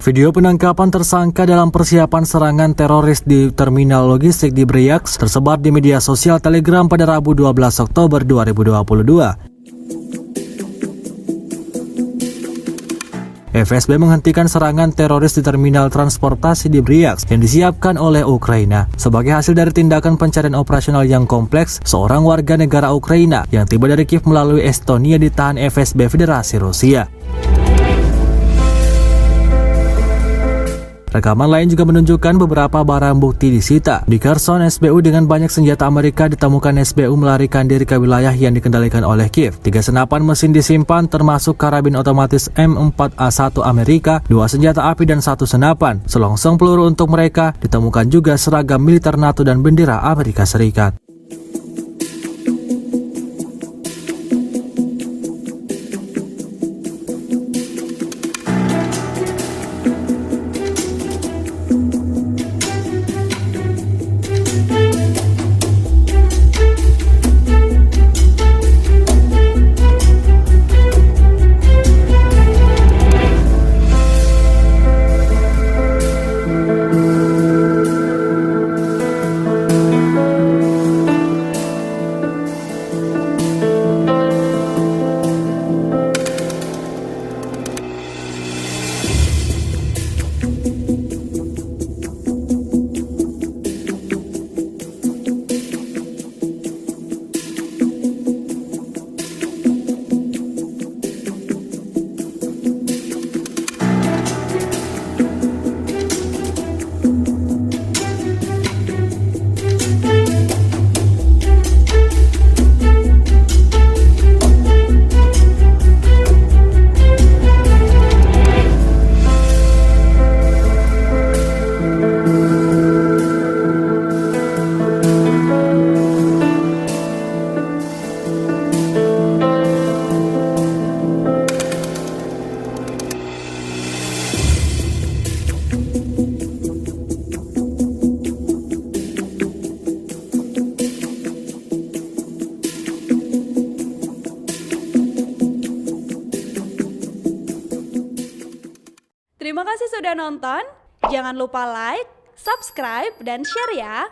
Video penangkapan tersangka dalam persiapan serangan teroris di terminal logistik di Briax tersebar di media sosial Telegram pada Rabu 12 Oktober 2022. FSB menghentikan serangan teroris di terminal transportasi di Briax yang disiapkan oleh Ukraina. Sebagai hasil dari tindakan pencarian operasional yang kompleks, seorang warga negara Ukraina yang tiba dari Kiev melalui Estonia ditahan FSB Federasi Rusia. Rekaman lain juga menunjukkan beberapa barang bukti disita. Di Kherson, SBU dengan banyak senjata Amerika ditemukan SBU melarikan diri ke wilayah yang dikendalikan oleh Kiev. 3 senapan mesin disimpan termasuk karabin otomatis M4A1 Amerika, 2 senjata api dan 1 senapan. Selongsong peluru untuk mereka, ditemukan juga seragam militer NATO dan bendera Amerika Serikat. Terima kasih sudah nonton. Jangan lupa like, subscribe, dan share ya.